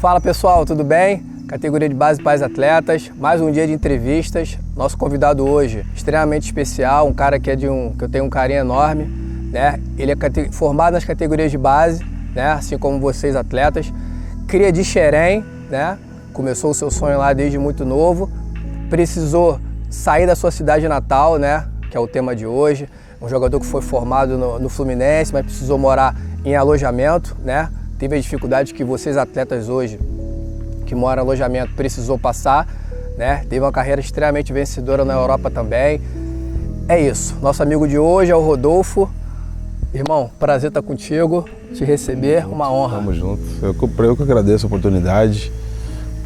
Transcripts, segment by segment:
Fala pessoal, tudo bem? Categoria de base para atletas, mais um dia de entrevistas. Nosso convidado hoje, extremamente especial, um cara que é que eu tenho um carinho enorme, né? Ele é formado nas categorias de base, né? Assim como vocês atletas, cria de Xerém, né? Começou o seu sonho lá desde muito novo, precisou sair da sua cidade natal, né? Que é o tema de hoje. Um jogador que foi formado no Fluminense, mas precisou morar em alojamento, né? Teve a dificuldade que vocês atletas hoje, que moram em alojamento, precisou passar, né? Teve uma carreira extremamente vencedora na Europa também. É isso. Nosso amigo de hoje é o Rodolfo. Irmão, prazer estar contigo, te receber, uma honra. Tamo junto. Eu que agradeço a oportunidade,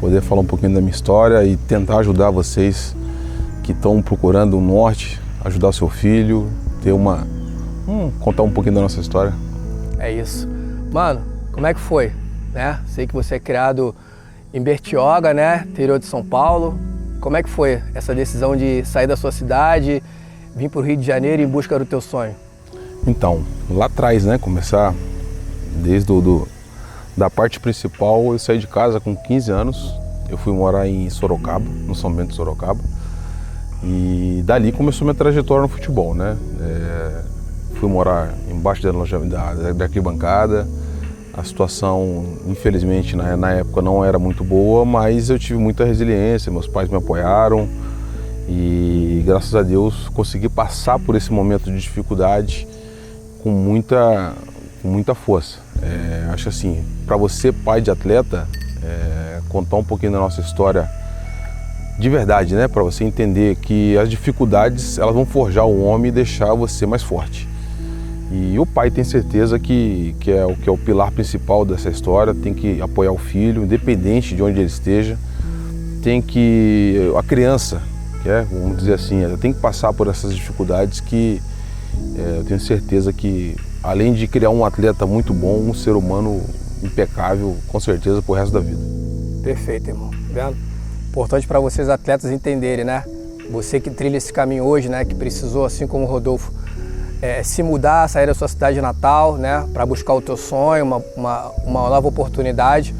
poder falar um pouquinho da minha história e tentar ajudar vocês que estão procurando o norte, ajudar o seu filho, contar um pouquinho da nossa história. É isso. Mano, como é que foi? Né? Sei que você é criado em Bertioga, né? Interior de São Paulo. Como é que foi essa decisão de sair da sua cidade, vir para o Rio de Janeiro em busca do teu sonho? Então, lá atrás, né? Começar desde da parte principal, eu saí de casa com 15 anos. Eu fui morar em Sorocaba, no São Bento de Sorocaba. E dali começou minha trajetória no futebol, né? Fui morar embaixo da arquibancada. A situação, infelizmente, na época não era muito boa, mas eu tive muita resiliência, meus pais me apoiaram e, graças a Deus, consegui passar por esse momento de dificuldade com muita força. Acho assim, para você, pai de atleta, contar um pouquinho da nossa história de verdade, né? Para você entender que as dificuldades, elas vão forjar o homem e deixar você mais forte. E o pai tem certeza que é o pilar principal dessa história, tem que apoiar o filho, independente de onde ele esteja. A criança, vamos dizer assim, ela tem que passar por essas dificuldades que eu tenho certeza que, além de criar um atleta muito bom, um ser humano impecável, com certeza, pro resto da vida. Perfeito, irmão. Vendo? Importante para vocês atletas entenderem, né? Você que trilha esse caminho hoje, né? Que precisou, assim como o Rodolfo, se mudar, sair da sua cidade natal, né, para buscar o teu sonho, uma nova oportunidade.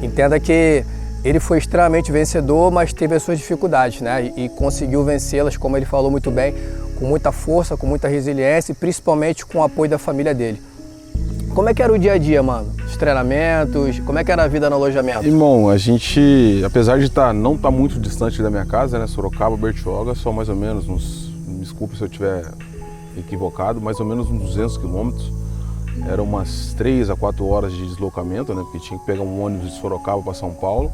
Entenda que ele foi extremamente vencedor, mas teve as suas dificuldades, né, e conseguiu vencê-las, como ele falou muito bem, com muita força, com muita resiliência e principalmente com o apoio da família dele. Como é que era o dia a dia, mano? Os treinamentos, como é que era a vida no alojamento? Irmão, a gente, apesar de não estar muito distante da minha casa, né, Sorocaba, Bertioga, só mais ou menos me desculpe se eu tiver equivocado, mais ou menos uns 200 quilômetros. Eram umas 3 a 4 horas de deslocamento, né? Porque tinha que pegar um ônibus de Sorocaba para São Paulo.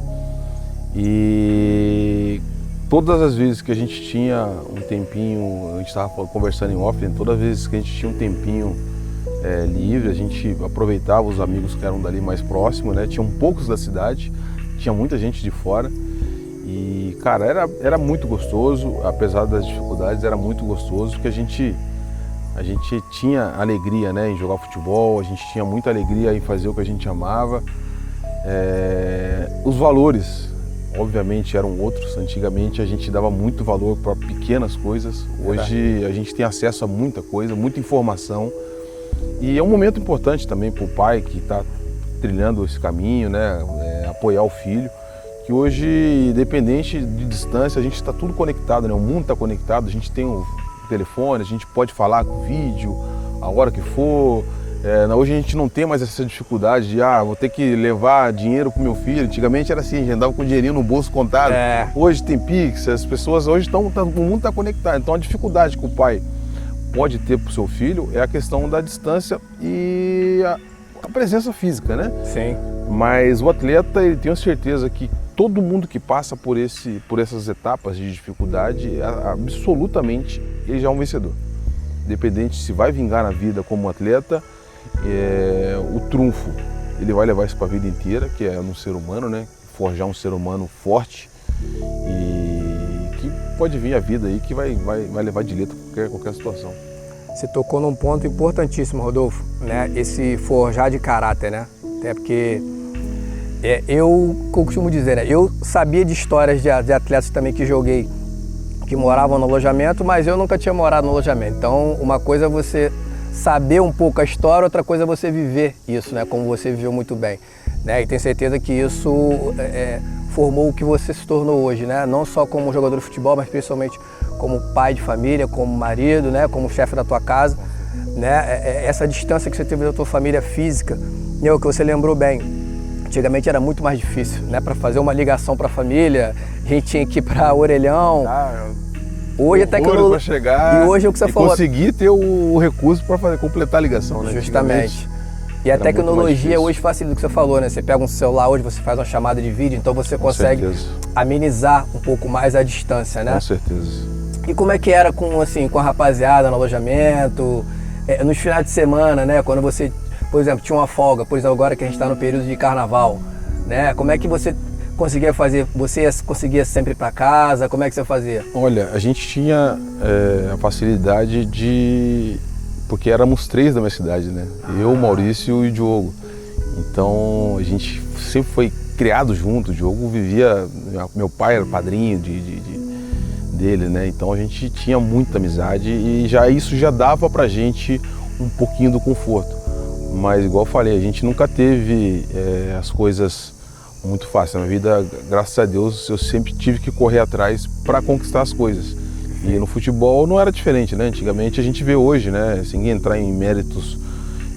E todas as vezes que a gente tinha um tempinho, a gente estava conversando em off, né? Todas as vezes que a gente tinha um tempinho livre, a gente aproveitava os amigos que eram dali mais próximos, né? Tinham poucos da cidade, tinha muita gente de fora. E, cara, era muito gostoso, apesar das dificuldades, era muito gostoso, porque a gente tinha alegria, né, em jogar futebol, a gente tinha muita alegria em fazer o que a gente amava. Os valores, obviamente, eram outros. Antigamente a gente dava muito valor para pequenas coisas. Hoje a gente tem acesso a muita coisa, muita informação. E é um momento importante também para o pai que está trilhando esse caminho, né, apoiar o filho. Que hoje, independente de distância, a gente está tudo conectado, né? O mundo está conectado, a gente tem o telefone, a gente pode falar com vídeo a hora que for. Hoje a gente não tem mais essa dificuldade de vou ter que levar dinheiro pro meu filho. Antigamente era assim, a gente andava com dinheirinho no bolso contado. Hoje tem Pix, as pessoas hoje o mundo está conectado. Então a dificuldade que o pai pode ter pro seu filho é a questão da distância e a presença física, né? Sim. Mas o atleta, ele tenho certeza que todo mundo que passa por essas etapas de dificuldade, absolutamente, ele já é um vencedor. Independente se vai vingar na vida como atleta, o trunfo, ele vai levar isso para a vida inteira, que é no ser humano, né? Forjar um ser humano forte e que pode vir a vida aí que vai levar de letra qualquer situação. Você tocou num ponto importantíssimo, Rodolfo, né? Esse forjar de caráter, né? Até porque eu costumo dizer, né? Eu sabia de histórias de atletas também que joguei, que moravam no alojamento, mas eu nunca tinha morado no alojamento. Então, uma coisa é você saber um pouco a história, outra coisa é você viver isso, né? Como você viveu muito bem. né? E tenho certeza que isso formou o que você se tornou hoje, né? Não só como jogador de futebol, mas principalmente como pai de família, como marido, né? Como chefe da tua casa, né? Essa distância que você teve da tua família física, né? O que você lembrou bem. Antigamente era muito mais difícil, né? Para fazer uma ligação para a família, a gente tinha que ir para Orelhão. Hoje a tecnologia chegar e hoje é o que você falou. Conseguir ter o recurso para completar a ligação, né? Justamente. E a tecnologia hoje facilita o que você falou, né? Você pega um celular hoje, você faz uma chamada de vídeo, então você consegue amenizar um pouco mais a distância, né? Com certeza. E como é que era com a rapaziada no alojamento, nos finais de semana, né? Quando você, por exemplo, tinha uma folga, por exemplo, agora que a gente está no período de carnaval, né? Como é que você conseguia fazer? Você conseguia sempre ir para casa? Como é que você fazia? Olha, a gente tinha a facilidade de... Porque éramos 3 da minha cidade, né? Eu, Maurício e o Diogo. Então a gente sempre foi criado junto. O Diogo vivia... Meu pai era padrinho dele, né? Então a gente tinha muita amizade e isso já dava pra gente um pouquinho do conforto. Mas igual eu falei, a gente nunca teve as coisas muito fáceis. Na minha vida, graças a Deus, eu sempre tive que correr atrás para conquistar as coisas. E no futebol não era diferente, né? Antigamente a gente vê hoje, né? Sem entrar em méritos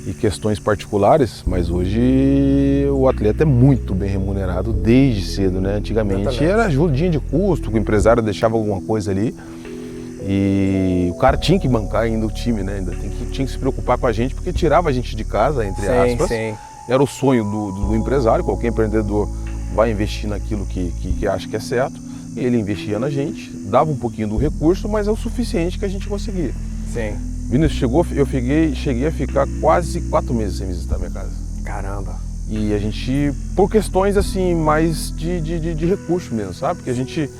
e questões particulares, mas hoje o atleta é muito bem remunerado desde cedo, né? Antigamente era ajudinha de custo, o empresário deixava alguma coisa ali e o cara tinha que bancar ainda o time, né? Ainda tinha que se preocupar com a gente porque tirava a gente de casa, entre aspas. Sim. Era o sonho do empresário, qualquer empreendedor vai investir naquilo que acha que é certo. Ele investia na gente, dava um pouquinho do recurso, mas é o suficiente que a gente conseguia. Sim. Vinícius, eu cheguei a ficar quase 4 meses sem visitar minha casa. Caramba. E a gente, por questões assim, mais de recurso mesmo, sabe? Porque a gente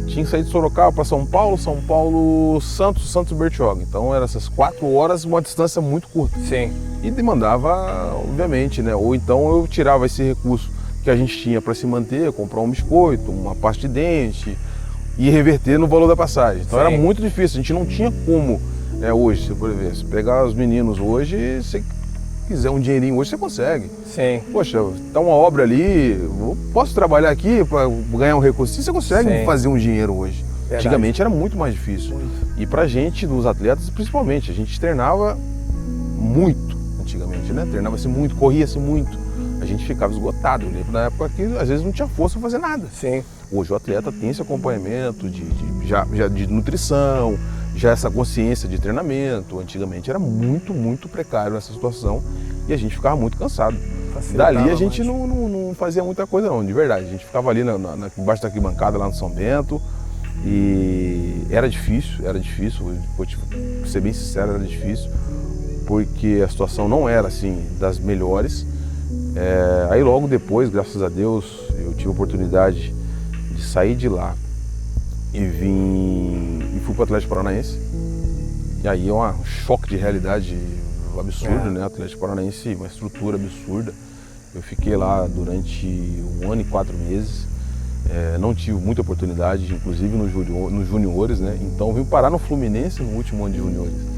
tinha que sair de Sorocaba para São Paulo, Santos, Bertioga. Então eram essas 4 horas, uma distância muito curta. Sim. E demandava, obviamente, né? Ou então eu tirava esse recurso que a gente tinha para se manter, comprar um biscoito, uma pasta de dente e reverter no valor da passagem. Então era muito difícil, a gente não tinha como, hoje, por exemplo, se pegar os meninos hoje, se quiser um dinheirinho hoje, você consegue. Sim. Poxa, tá uma obra ali, eu posso trabalhar aqui para ganhar um recurso? Você consegue fazer um dinheiro hoje. Verdade. Antigamente era muito mais difícil. E pra gente, dos atletas, principalmente, a gente treinava muito antigamente, né? Treinava-se muito, corria-se muito. A gente ficava esgotado. Eu lembro na época que às vezes não tinha força para fazer nada. Sim. Hoje o atleta tem esse acompanhamento de nutrição, já essa consciência de treinamento. Antigamente era muito, muito precário nessa situação e a gente ficava muito cansado. Facilitava. Dali a gente não fazia muita coisa não, de verdade. A gente ficava ali embaixo da arquibancada lá no São Bento e era difícil, vou ser bem sincero, era difícil, porque a situação não era assim das melhores. Aí logo depois, graças a Deus, eu tive a oportunidade de sair de lá e fui para o Atlético Paranaense. E aí é um choque de realidade absurdo, né? Atlético Paranaense, uma estrutura absurda. Eu fiquei lá durante 1 ano e 4 meses. Não tive muita oportunidade, inclusive nos juniores, né? Então vim parar no Fluminense no último ano de juniores.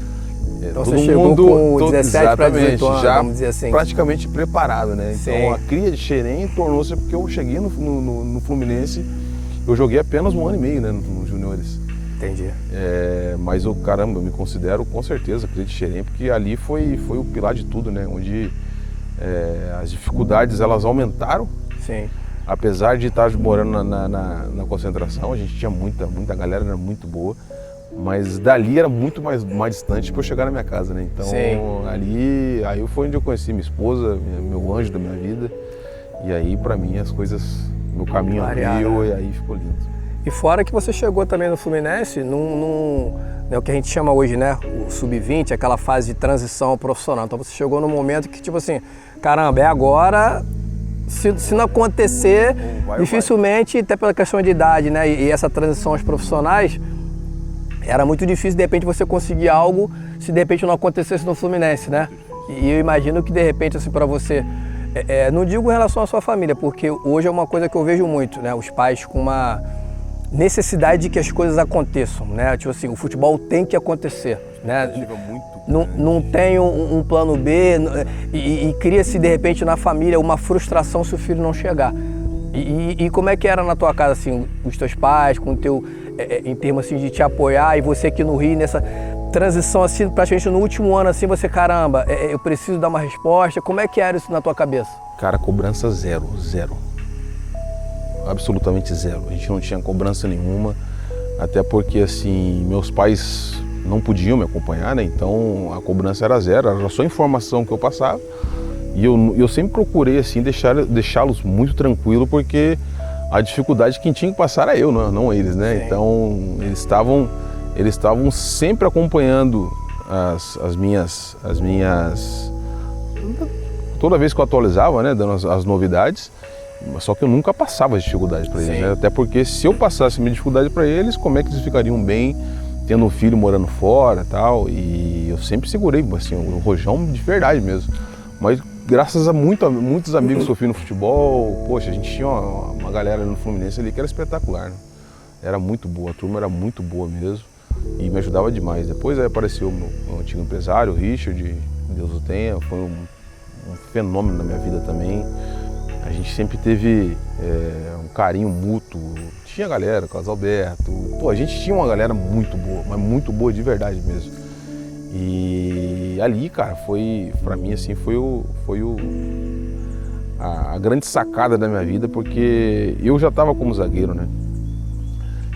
Então você chegou com 17 para 18 anos, já vamos dizer assim. Praticamente preparado, né? Sim. Então a cria de Xerém tornou-se, porque eu cheguei no Fluminense, eu joguei apenas 1 ano e meio, né, nos juniores. Entendi. Mas eu me considero com certeza cria de Xerém, porque ali foi o pilar de tudo, né? Onde as dificuldades elas aumentaram. Sim. Apesar de estar morando na concentração, a gente tinha muita galera, era muito boa. Mas dali era muito mais distante para eu chegar na minha casa, né? Então aí foi onde eu conheci minha esposa, meu anjo da minha vida. E aí para mim as coisas, meu caminho abriu e aí ficou lindo. E fora que você chegou também no Fluminense, o que a gente chama hoje, né? O sub-20, aquela fase de transição profissional. Então você chegou num momento que tipo assim, caramba, é agora. Se não acontecer, dificilmente, até pela questão de idade, né? E essa transição aos profissionais. Era muito difícil, de repente, você conseguir algo se de repente não acontecesse no Fluminense, né? E eu imagino que de repente, assim, para você, não digo em relação à sua família, porque hoje é uma coisa que eu vejo muito, né? Os pais com uma necessidade de que as coisas aconteçam, né? Tipo assim, o futebol tem que acontecer. né? Muito Não tem um plano B e cria-se de repente na família uma frustração se o filho não chegar. E como é que era na tua casa, assim, os teus pais, com o teu, em termos assim, de te apoiar, e você aqui no Rio, nessa transição assim, praticamente no último ano, assim, você, caramba, eu preciso dar uma resposta, como é que era isso na tua cabeça? Cara, cobrança zero. Absolutamente zero. A gente não tinha cobrança nenhuma, até porque, assim, meus pais não podiam me acompanhar, né? Então a cobrança era zero, era só informação que eu passava. E eu sempre procurei, assim, deixá-los muito tranquilos, porque a dificuldade quem tinha que passar era eu, não eles, né? Sim. Então eles estavam sempre acompanhando as minhas... Toda vez que eu atualizava, né, dando as novidades, só que eu nunca passava as dificuldades para eles, né? Até porque se eu passasse minha dificuldade para eles, como é que eles ficariam bem tendo um filho morando fora e tal? E eu sempre segurei, assim, o rojão de verdade mesmo. Mas graças a muitos amigos que eu fiz no futebol, poxa, a gente tinha uma galera no Fluminense ali que era espetacular, né? Era muito boa, a turma era muito boa mesmo e me ajudava demais. Depois aí apareceu o meu antigo empresário, o Richard, Deus o tenha, foi um fenômeno na minha vida também. A gente sempre teve um carinho mútuo. Tinha galera, Carlos Alberto, pô, a gente tinha uma galera muito boa, mas muito boa de verdade mesmo. E ali, cara, foi, pra mim, assim, a grande sacada da minha vida, porque eu já estava como zagueiro, né?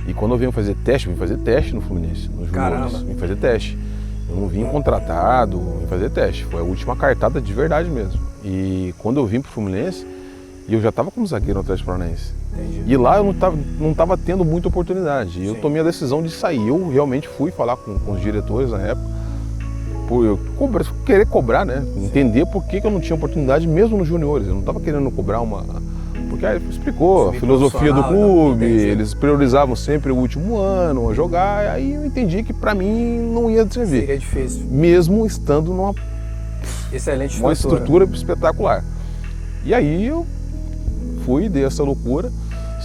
E quando eu vim fazer teste no Fluminense, nos juniores, vim fazer teste. Eu não vim contratado, vim fazer teste, foi a última cartada de verdade mesmo. E quando eu vim pro Fluminense, eu já estava como zagueiro no Atlético Paranaense. E lá eu não tava tendo muita oportunidade. Eu tomei a decisão de sair. Eu realmente fui falar com os diretores na época, por eu querer cobrar, né? Entender por que eu não tinha oportunidade mesmo nos juniores. Eu não estava querendo cobrar uma... Porque aí explicou a filosofia do clube, eles priorizavam sempre o último ano a jogar, aí eu entendi que para mim não ia servir. Seria difícil. Mesmo estando numa excelente uma estrutura espetacular. E aí eu fui, dei essa loucura,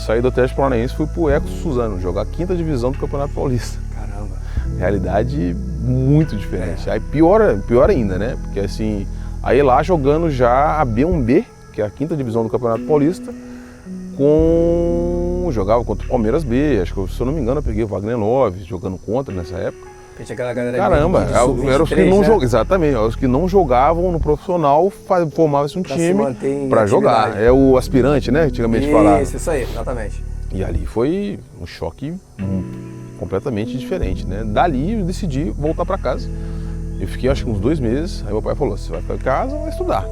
saí do Atlético Paranaense e fui pro Eco Suzano, jogar a 5ª divisão do Campeonato Paulista. Caramba. Realidade muito diferente. Aí pior ainda, né? Porque assim, aí lá jogando já a B1B, que é a 5ª divisão do Campeonato Paulista, jogava contra o Palmeiras B, acho que, se eu não me engano, eu peguei o Wagner Love jogando contra nessa época. Aquela galera caramba, eram os que não jogavam, exatamente, os que não jogavam no profissional, formavam-se um time para jogar. É o aspirante, né? Antigamente falava. Isso aí, exatamente. E ali foi um choque completamente diferente, né? Dali eu decidi voltar para casa. Eu fiquei acho que uns 2 meses, aí meu pai falou: você vai ficar em casa ou vai estudar?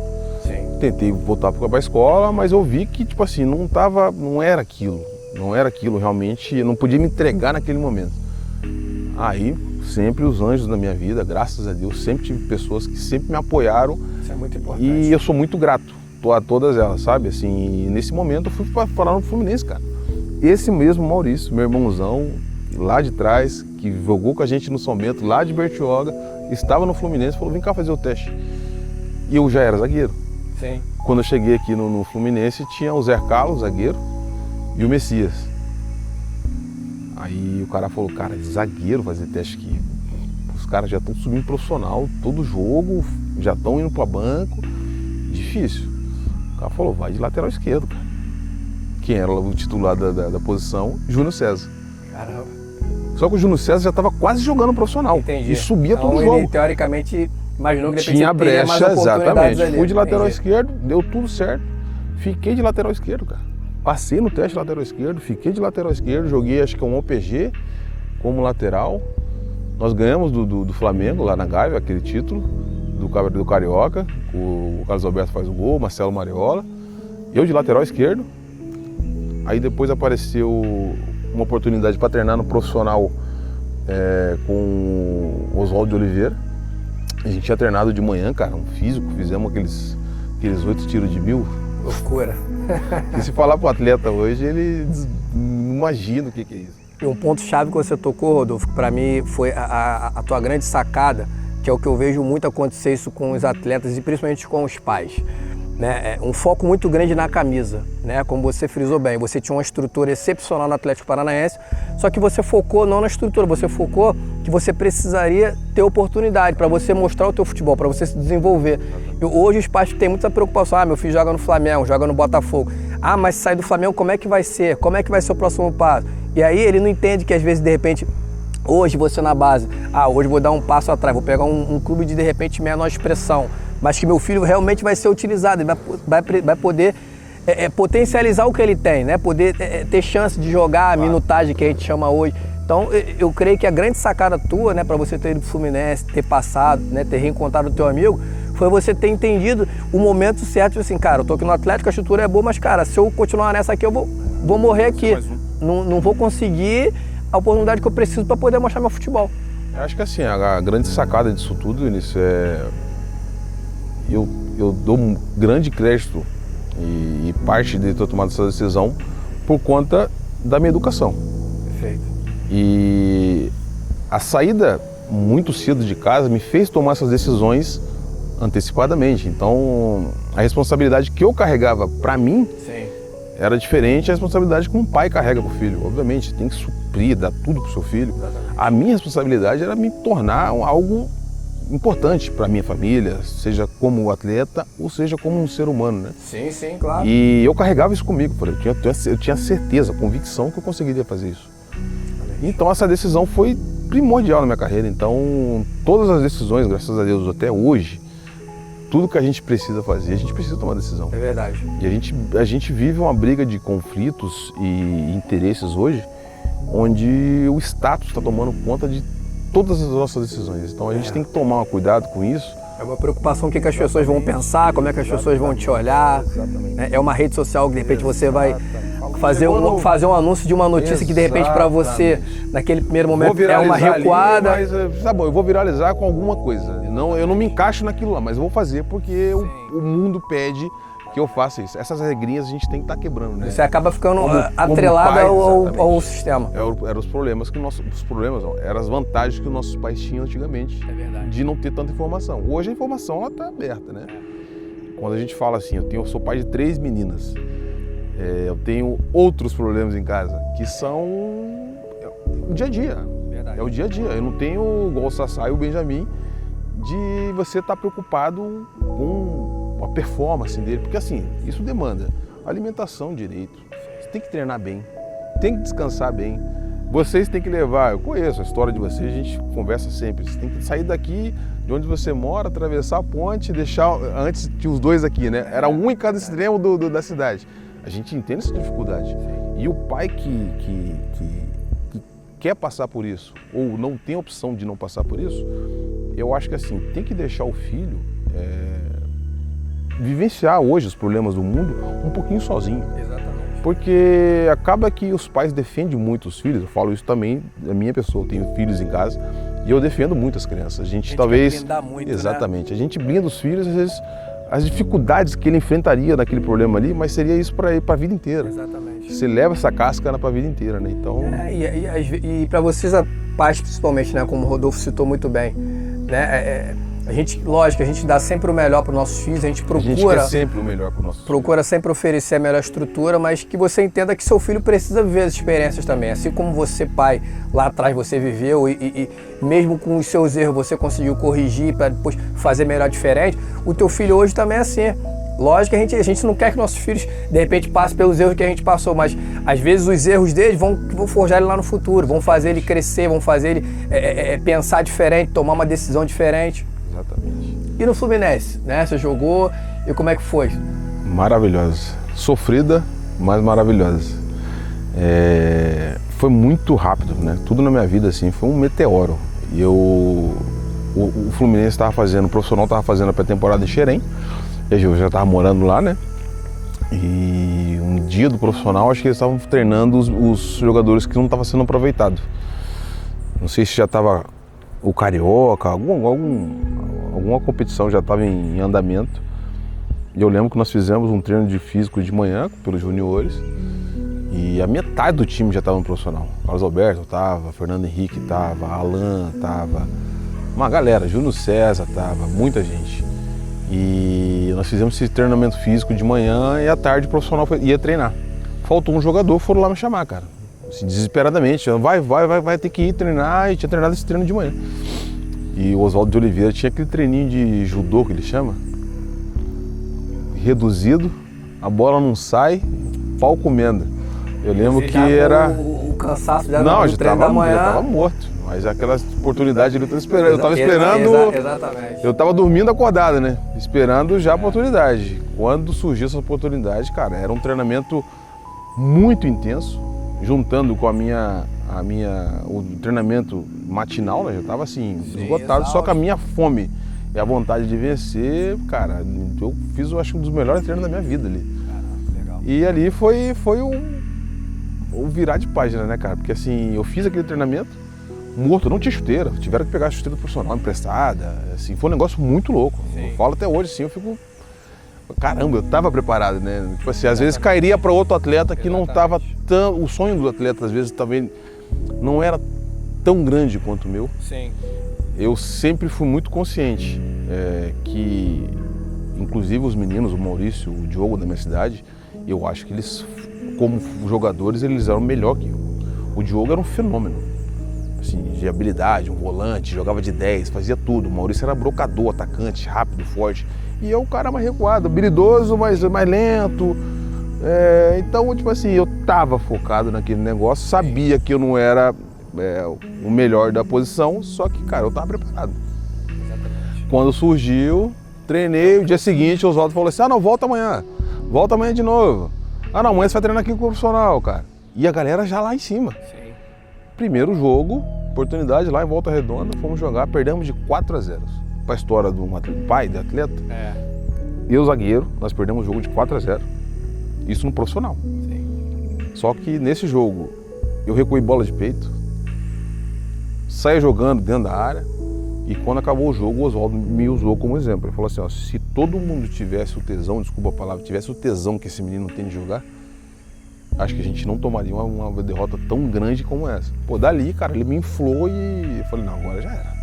Sim. Tentei voltar para a escola, mas eu vi que, tipo assim, não era aquilo realmente, eu não podia me entregar naquele momento. Aí, sempre os anjos na minha vida, graças a Deus, sempre tive pessoas que sempre me apoiaram. Isso é muito importante. E eu sou muito grato a todas elas, sabe? Assim, nesse momento eu fui falar no Fluminense, cara. Esse mesmo Maurício, meu irmãozão, lá de trás, que jogou com a gente no São Bento, lá de Bertioga, estava no Fluminense, falou: vem cá fazer o teste. E eu já era zagueiro. Sim. Quando eu cheguei aqui no Fluminense, tinha o Zé Carlos, zagueiro, e o Messias. Aí o cara falou: cara, zagueiro fazer teste aqui. Os caras já estão subindo profissional, todo jogo, já estão indo para banco. Difícil. O cara falou: vai de lateral esquerdo, cara. Quem era o titular da posição? Júnior César. Caramba. Só que o Júnior César já estava quase jogando profissional. Entendi. E subia então, todo jogo. Ele, teoricamente, imaginou que tinha brecha, exatamente. Ali. Fui de lateral esquerdo, deu tudo certo. Fiquei de lateral esquerdo, cara. Passei no teste de lateral esquerdo, fiquei de lateral esquerdo, joguei acho que um OPG como lateral. Nós ganhamos do Flamengo lá na Gávea, aquele título do Carioca. O Carlos Alberto faz o gol, o Marcelo Mariola. Eu de lateral esquerdo. Aí depois apareceu uma oportunidade para treinar no profissional com o Oswaldo de Oliveira. A gente tinha treinado de manhã, cara, um físico, fizemos aqueles 8 tiros de 1000. Loucura. E se falar pro atleta hoje, ele não imagina o que é isso. E um ponto-chave que você tocou, Rodolfo, para mim foi a tua grande sacada, que é o que eu vejo muito acontecer isso com os atletas e principalmente com os pais. né, um foco muito grande na camisa, né? Como você frisou bem, você tinha uma estrutura excepcional no Atlético Paranaense, só que você focou não na estrutura, você focou que você precisaria ter oportunidade para você mostrar o teu futebol, para você se desenvolver. E hoje os pais têm muita preocupação, meu filho joga no Flamengo, joga no Botafogo, mas se sair do Flamengo, como é que vai ser? Como é que vai ser o próximo passo? E aí ele não entende que às vezes, de repente, hoje você na base, hoje vou dar um passo atrás, vou pegar um clube de repente menor expressão, mas que meu filho realmente vai ser utilizado, ele vai poder potencializar o que ele tem, né? Poder ter chance de jogar a minutagem que a gente chama hoje. Então eu creio que a grande sacada tua, né, para você ter ido pro Fluminense, ter passado, né, ter reencontrado o teu amigo, foi você ter entendido o momento certo, assim, cara, eu tô aqui no Atlético, a estrutura é boa, mas cara, se eu continuar nessa aqui, eu vou morrer aqui. Não vou conseguir a oportunidade que eu preciso para poder mostrar meu futebol. Eu acho que assim, a grande sacada disso tudo, Vinícius, eu dou um grande crédito e parte de ter tomado essa decisão por conta da minha educação. Perfeito. E a saída muito cedo de casa me fez tomar essas decisões antecipadamente. Então, a responsabilidade que eu carregava para mim era diferente da responsabilidade que um pai carrega para o filho. Obviamente, tem que suprir, dar tudo para o seu filho. Exatamente. A minha responsabilidade era me tornar algo importante para a minha família, seja como atleta ou seja como um ser humano, né? Sim, claro. E eu carregava isso comigo, eu tinha certeza, convicção que eu conseguiria fazer isso. Então essa decisão foi primordial na minha carreira. Então todas as decisões, graças a Deus, até hoje, tudo que a gente precisa fazer, a gente precisa tomar decisão. É verdade. E a gente vive uma briga de conflitos e interesses hoje, onde o status está tomando conta de todas as nossas decisões. Então a gente tem que tomar cuidado com isso. É uma preocupação o que as pessoas vão pensar, como é que as pessoas vão te olhar. É uma rede social que de repente você vai fazer um anúncio de uma notícia que de repente para você, naquele primeiro momento, é uma recuada. Ali, mas tá bom, eu vou viralizar com alguma coisa. Eu não me encaixo naquilo lá, mas eu vou fazer porque o mundo pede que eu faça isso. Essas regrinhas a gente tem que estar quebrando, né? Você acaba ficando atrelado ao sistema. Eram os problemas eram as vantagens que os nossos pais tinham antigamente, de não ter tanta informação. Hoje a informação está aberta, né? Quando a gente fala assim, eu sou pai de 3 meninas, eu tenho outros problemas em casa, que são o dia a dia. É o dia a dia. Eu não tenho, igual o Sassá e o Benjamin, de você estar preocupado com a performance dele, porque assim, isso demanda alimentação direito, você tem que treinar bem, tem que descansar bem, vocês têm que levar, eu conheço a história de vocês, a gente conversa sempre, você tem que sair daqui de onde você mora, atravessar a ponte, deixar, antes tinha os 2 aqui, né, era um em cada extremo da cidade, a gente entende essa dificuldade, e o pai que quer passar por isso, ou não tem opção de não passar por isso, eu acho que assim, tem que deixar o filho vivenciar hoje os problemas do mundo um pouquinho sozinho. Exatamente. Porque acaba que os pais defendem muito os filhos, eu falo isso também da minha pessoa, eu tenho filhos em casa e eu defendo muito as crianças. A gente talvez quer blindar muito, exatamente, né? A gente blinda os filhos, às vezes as dificuldades que ele enfrentaria naquele problema ali, mas seria isso para ele para a vida inteira. Exatamente. Você leva essa casca para a vida inteira, né? Então, e para vocês, pais principalmente, né, como o Rodolfo citou muito bem, né, a gente, lógico, a gente dá sempre o melhor para os nossos filhos, a gente quer sempre o melhor para os nossos filhos. Procura sempre oferecer a melhor estrutura, mas que você entenda que seu filho precisa viver as experiências também. Assim como você, pai, lá atrás você viveu e mesmo com os seus erros você conseguiu corrigir para depois fazer melhor diferente, o teu filho hoje também é assim. Lógico que a gente não quer que nossos filhos, de repente, passem pelos erros que a gente passou, mas às vezes os erros deles vão forjar ele lá no futuro, vão fazer ele crescer, vão fazer ele pensar diferente, tomar uma decisão diferente. Exatamente. E no Fluminense, né? Você jogou e como é que foi? Maravilhosa. Sofrida, mas maravilhosa. Foi muito rápido, né? Tudo na minha vida assim, foi um meteoro. E o Fluminense estava fazendo, o profissional estava fazendo a pré-temporada em Xerém. Eu já estava morando lá, né? E um dia do profissional, acho que eles estavam treinando os jogadores que não estavam sendo aproveitados. Não sei se já estava o Carioca, alguma competição já estava em andamento. E eu lembro que nós fizemos um treino de físico de manhã pelos juniores e a metade do time já estava no profissional. Carlos Alberto estava, Fernando Henrique estava, Alan estava, uma galera, Júnior César estava, muita gente. E nós fizemos esse treinamento físico de manhã e à tarde o profissional ia treinar. Faltou um jogador, foram lá me chamar, cara. Assim, desesperadamente. Vai ter que ir treinar. E tinha treinado esse treino de manhã. E o Oswaldo de Oliveira tinha aquele treininho de judô que ele chama. Reduzido, a bola não sai, pau comendo. Eu lembro que era... O cansaço já não, do já treino da manhã. estava morto. Mas aquela oportunidade ele estava esperando. Eu estava esperando. Exatamente. Eu estava dormindo acordado, né? Esperando já a oportunidade. Quando surgiu essa oportunidade, cara, era um treinamento muito intenso, juntando com o treinamento matinal, né? Já estava assim, esgotado, só com a minha fome e a vontade de vencer, cara, eu fiz, eu acho, um dos melhores treinos da minha vida ali. Caramba, legal. E ali foi o virar de página, né, cara? Porque assim, eu fiz aquele treinamento morto, não tinha chuteira, tiveram que pegar a chuteira do profissional emprestada, assim, foi um negócio muito louco. Sim. Eu falo até hoje, assim, eu fico, caramba, eu tava preparado, né? Tipo assim, às vezes cairia para outro atleta que não tava tão, o sonho do atleta às vezes também não era tão grande quanto o meu. Sim. Eu sempre fui muito consciente que, inclusive os meninos, o Maurício, o Diogo da minha cidade, eu acho que eles, como jogadores, eles eram melhor que eu. O Diogo era um fenômeno, assim, de habilidade, um volante, jogava de 10, fazia tudo. O Maurício era brocador, atacante, rápido, forte. E eu, o cara mais recuado, habilidoso, mas mais lento. Então, tipo assim, eu tava focado naquele negócio, sabia que eu não era o melhor da posição, só que, cara, eu tava preparado. Exatamente. Quando surgiu, treinei, o dia seguinte o Oswaldo falou assim, não, volta amanhã de novo. Não, amanhã você vai treinar aqui com o profissional, cara. E a galera já lá em cima. Sim. Primeiro jogo, oportunidade lá em Volta Redonda, fomos jogar, perdemos de 4-0. Pra história do pai de atleta, eu, zagueiro, nós perdemos o jogo de 4-0. Isso no profissional. Sim. Só que nesse jogo, eu recuei bola de peito, saí jogando dentro da área e quando acabou o jogo, o Oswaldo me usou como exemplo. Ele falou assim, ó, se todo mundo tivesse o tesão, desculpa a palavra, tivesse o tesão que esse menino tem de jogar, acho que a gente não tomaria uma derrota tão grande como essa. Pô, dali, cara, ele me inflou e eu falei, não, agora já era.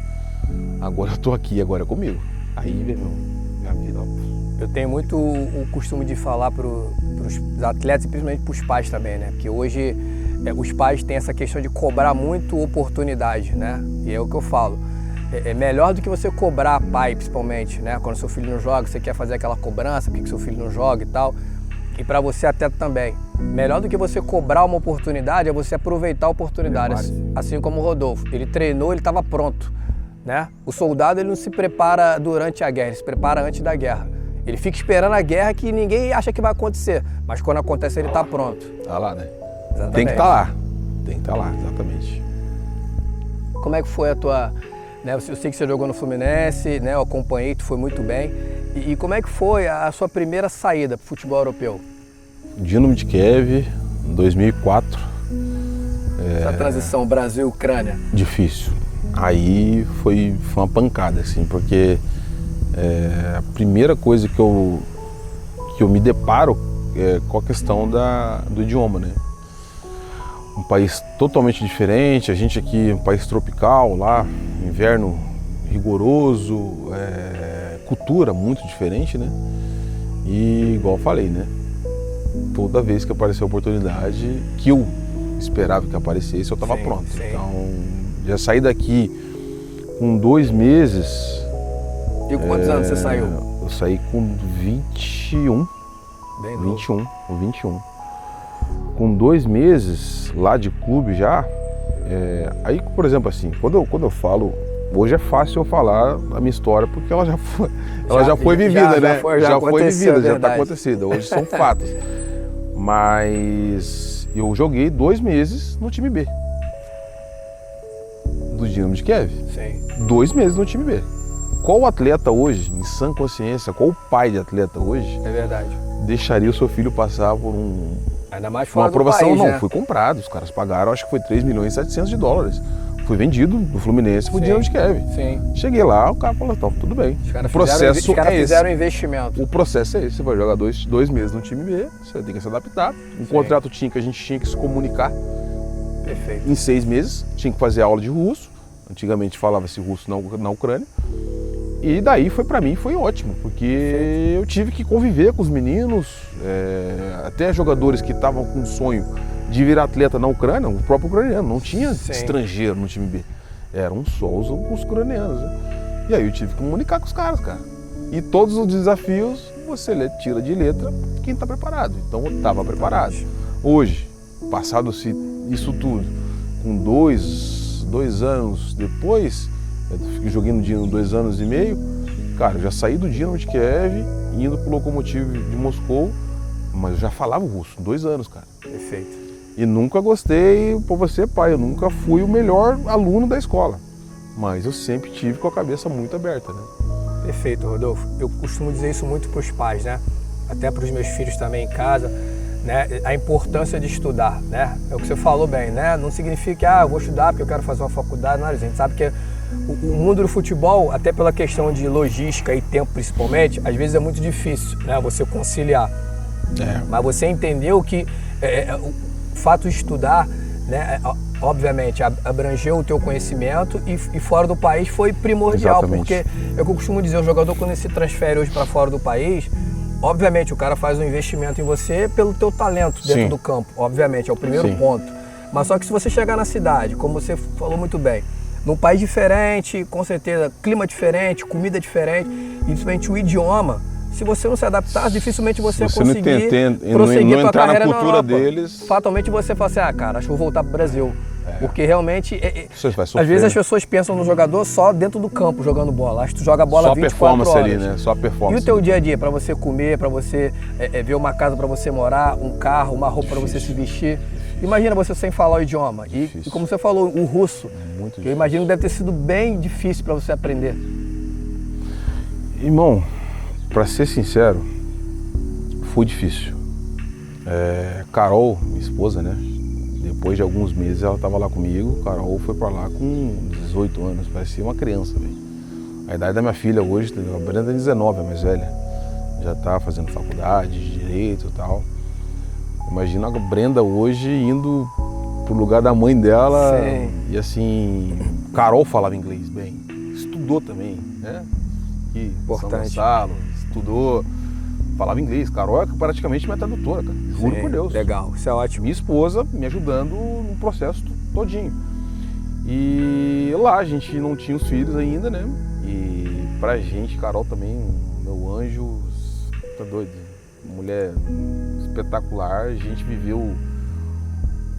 Agora eu tô aqui, agora é comigo. Aí, meu, minha vida... Eu tenho muito o costume de falar para os atletas e principalmente para os pais também, né? Porque hoje os pais têm essa questão de cobrar muito oportunidade, né? E é o que eu falo. É melhor do que você cobrar pai, principalmente, né? Quando seu filho não joga, você quer fazer aquela cobrança, porque seu filho não joga e tal. E para você até também. Melhor do que você cobrar uma oportunidade é você aproveitar a oportunidade. Assim como o Rodolfo. Ele treinou, ele estava pronto, né? O soldado, ele não se prepara durante a guerra, ele se prepara antes da guerra. Ele fica esperando a guerra que ninguém acha que vai acontecer. Mas quando acontece, ele está pronto. Tá lá, né? Exatamente. Tem que estar lá. Tem que estar lá, exatamente. Como é que foi a tua... Né, eu sei que você jogou no Fluminense, né, eu acompanhei, tu foi muito bem. E como é que foi a sua primeira saída para o futebol europeu? Dinamo de Kiev, em 2004. Essa transição Brasil-Ucrânia. Difícil. Aí foi uma pancada, assim, porque a primeira coisa que eu me deparo é com a questão do idioma, né? Um país totalmente diferente, a gente aqui, um país tropical, lá, inverno rigoroso, cultura muito diferente, né? E igual eu falei, né? Toda vez que apareceu a oportunidade, que eu esperava que aparecesse, eu estava pronto. Sim. Então, já saí daqui com 2 meses. E com quantos anos você saiu? Eu saí com 21. Bem novo. 21. Com 2 meses lá de clube já, aí, por exemplo, assim, quando eu falo, hoje é fácil eu falar a minha história, porque ela já foi vivida, né? Já foi vivida, já está acontecida, hoje são fatos. Mas eu joguei 2 meses no time B. Do Dinamo de Kiev. Sim. 2 meses no time B. Qual atleta hoje, em sã consciência, qual pai de atleta hoje, deixaria o seu filho passar por ainda mais fora uma aprovação? do país, não, né? foi comprado, os caras pagaram, acho que foi 3.700.000 de dólares. Foi vendido do Fluminense pro Dinamo de Kiev. Sim. Cheguei lá, o cara falou, então, tudo bem. O processo fizeram investimento. O processo é esse, você vai jogar 2 meses no time B, você tem que se adaptar. Contrato que a gente tinha que se comunicar. Perfeito. Em 6 meses, tinha que fazer aula de russo. Antigamente falava-se russo na Ucrânia. E daí para mim foi ótimo, porque eu tive que conviver com os meninos, até jogadores que estavam com um sonho de virar atleta na Ucrânia, o próprio ucraniano, não tinha estrangeiro no time B, eram só os ucranianos, né? E aí eu tive que comunicar com os caras, cara. E todos os desafios você tira de letra quem está preparado, então eu estava preparado. Hoje, passado-se isso tudo, com dois anos depois, eu fiquei jogando Dinamo 2 anos e meio, cara, eu já saí do Dinamo de Kiev, indo pro Lokomotiv de Moscou, mas eu já falava o russo, 2 anos, cara. Perfeito. E nunca gostei, por você, pai, eu nunca fui o melhor aluno da escola, mas eu sempre tive com a cabeça muito aberta, né? Perfeito, Rodolfo. Eu costumo dizer isso muito para os pais, né? Até para os meus filhos também em casa, né? A importância de estudar, né? É o que você falou bem, né? Não significa que eu vou estudar porque eu quero fazer uma faculdade, não, a gente sabe que o mundo do futebol, até pela questão de logística e tempo principalmente, às vezes é muito difícil, né? Você conciliar. Mas você entendeu que o fato de estudar, né? Obviamente abrangeu o teu conhecimento e fora do país foi primordial. Exatamente. Porque é o que eu costumo dizer, o jogador quando ele se transfere hoje para fora do país, obviamente o cara faz um investimento em você pelo teu talento dentro do campo, obviamente, é o primeiro ponto. Mas só que se você chegar na cidade, como você falou muito bem, num país diferente, com certeza, clima diferente, comida diferente, e principalmente o idioma, se você não se adaptar, dificilmente você vai conseguir prosseguir tua carreira na cultura deles. Fatalmente você fala assim, cara, acho que vou voltar pro Brasil. Porque realmente, às vezes as pessoas pensam no jogador só dentro do campo, jogando bola. Acho que tu joga bola 24 horas. Só performance ali, né? Só performance. E o teu dia a dia, para você comer, para você ver uma casa para você morar, um carro, uma roupa para você se vestir. Imagina você sem falar o idioma. E como você falou, o russo, que eu imagino que deve ter sido bem difícil para você aprender. Irmão, para ser sincero, foi difícil. Carol, minha esposa, né? Depois de alguns meses ela estava lá comigo. Carol foi para lá com 18 anos, parecia uma criança, velho. A idade da minha filha hoje, a Brenda é 19, a mais velha. Já está fazendo faculdade de Direito e tal. Imagina a Brenda hoje indo pro lugar da mãe dela. Sim. E assim, Carol falava inglês bem, estudou também, né? Aqui, São Gonçalo, estudou, falava inglês. Carol é praticamente minha tradutora, cara. Juro por Deus. Legal, isso é ótimo. Minha esposa me ajudando no processo todinho. E lá a gente não tinha os filhos ainda, né? E pra gente, Carol também, meu anjo, tá doido. Mulher espetacular, a gente viveu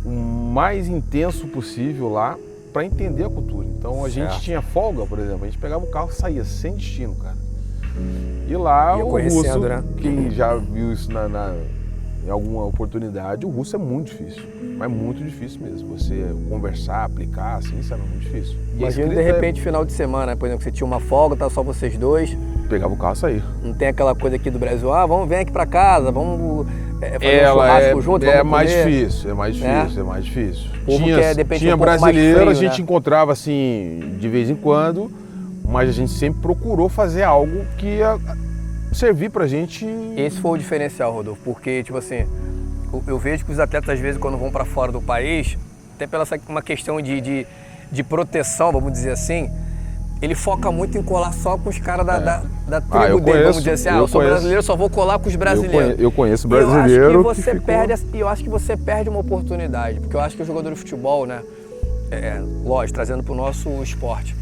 o mais intenso possível lá para entender a cultura. Então a gente tinha folga, por exemplo, a gente pegava o carro e saía sem destino, cara. E lá o russo, né? Quem já viu isso em alguma oportunidade, o russo é muito difícil, mas muito difícil mesmo. Você conversar, aplicar, assim, isso era muito difícil. Imagina de repente final de semana, por exemplo, que você tinha uma folga, tá só vocês dois. Pegava o carro e saía. Não tem aquela coisa aqui do Brasil, vamos vir aqui pra casa, vamos fazer um churrasco junto, vamos mais difícil, é mais difícil. Tinha brasileiro, frio, a gente encontrava assim de vez em quando, mas a gente sempre procurou fazer algo que ia servir pra gente. Esse foi o diferencial, Rodolfo, porque tipo assim, eu vejo que os atletas às vezes quando vão pra fora do país, até pela uma questão de proteção, vamos dizer assim, ele foca muito em colar só com os caras da tribo dele, vamos dizer assim, eu sou brasileiro, só vou colar com os brasileiros. Eu conheço brasileiro. Eu acho que você perde uma oportunidade, porque eu acho que o jogador de futebol, né, lógico, trazendo pro nosso esporte,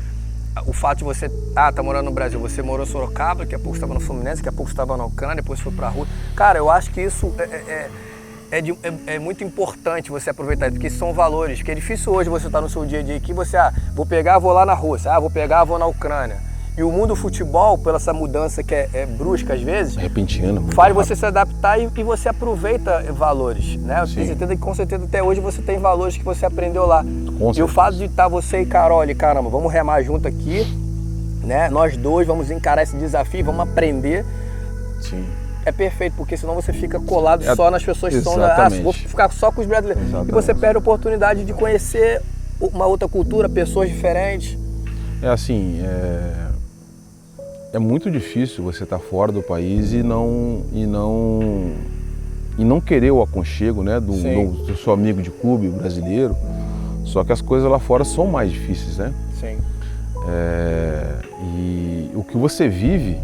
o fato de você, tá morando no Brasil, você morou em Sorocaba, daqui a pouco você estava no Fluminense, daqui a pouco você estava na Ucrânia, depois foi pra Rússia. Cara, eu acho que isso é muito importante você aproveitar, porque são valores, que é difícil hoje você estar no seu dia a dia aqui, você, vou pegar, vou lá na Rússia, vou pegar, vou na Ucrânia. E o mundo do futebol, pela essa mudança que é brusca às vezes, repentina, faz você se adaptar e você aproveita valores, né? Eu tenho certeza que com certeza até hoje você tem valores que você aprendeu lá. E o fato de estar você e Carol ali, caramba, vamos remar junto aqui, né? Nós dois vamos encarar esse desafio, vamos aprender. Sim. É perfeito, porque senão você fica colado só nas pessoas que são vou ficar só com os brasileiros. Exatamente. E você perde a oportunidade de conhecer uma outra cultura, pessoas diferentes. É muito difícil você estar fora do país e não querer o aconchego, né, do seu amigo de clube brasileiro. Só que as coisas lá fora são mais difíceis, né? Sim. E o que você vive,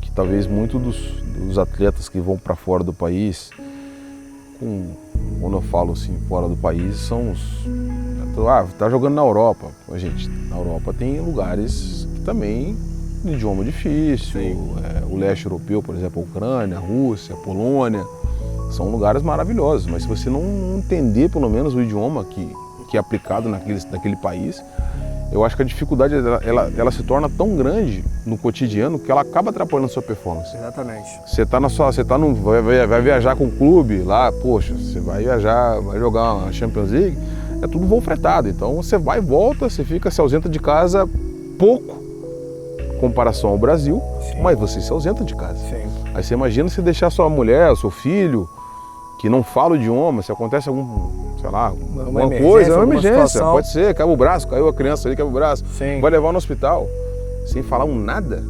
que talvez muitos dos atletas que vão para fora do país, quando eu falo assim, fora do país, são os... tá jogando na Europa. Gente, na Europa tem lugares que também, de idioma difícil, o leste europeu, por exemplo, a Ucrânia, a Rússia, a Polônia, são lugares maravilhosos, mas se você não entender pelo menos o idioma que é aplicado naquele país, eu acho que a dificuldade ela se torna tão grande no cotidiano que ela acaba atrapalhando a sua performance. Exatamente. Vai viajar com o clube lá, poxa, você vai viajar, vai jogar uma Champions League, é tudo voo fretado. Então você vai e volta, você se ausenta de casa pouco em comparação ao Brasil, mas você se ausenta de casa. Sim. Aí você imagina se deixar sua mulher, seu filho, que não fala o idioma, se acontece alguma coisa, é uma emergência, situação. Pode ser, caiu o braço, caiu a criança ali, caiu o braço, vai levar no hospital, sem falar nada.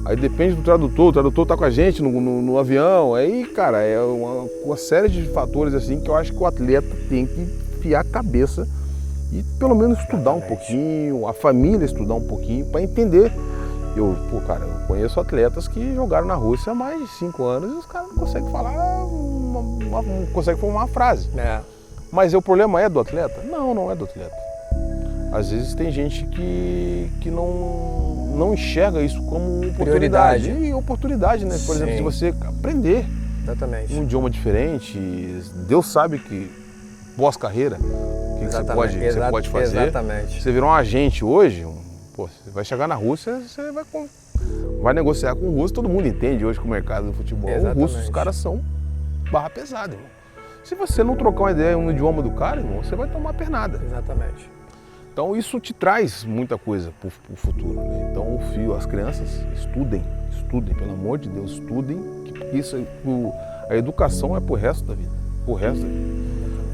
Aí depende do tradutor, o tradutor tá com a gente no avião, aí, cara, é uma série de fatores assim que eu acho que o atleta tem que enfiar a cabeça e pelo menos estudar um pouquinho, a família estudar um pouquinho para entender. Eu conheço atletas que jogaram na Rússia há mais de 5 anos e os caras não conseguem falar, não conseguem formar uma frase. Mas o problema é do atleta? Não é do atleta. Às vezes tem gente que não enxerga isso como oportunidade. E oportunidade, né? Por exemplo, de você aprender um idioma diferente. Deus sabe que pós-carreira, o que você pode fazer. Exatamente. Você virou um agente hoje, você vai chegar na Rússia, você vai negociar com o russo, todo mundo entende hoje que o mercado do futebol. Os russos, os caras são barra pesada, irmão. Se você não trocar uma ideia no idioma do cara, irmão, você vai tomar pernada. Exatamente. Então isso te traz muita coisa para o futuro, né? Então as crianças estudem, pelo amor de Deus, estudem, que a educação é pro resto da vida,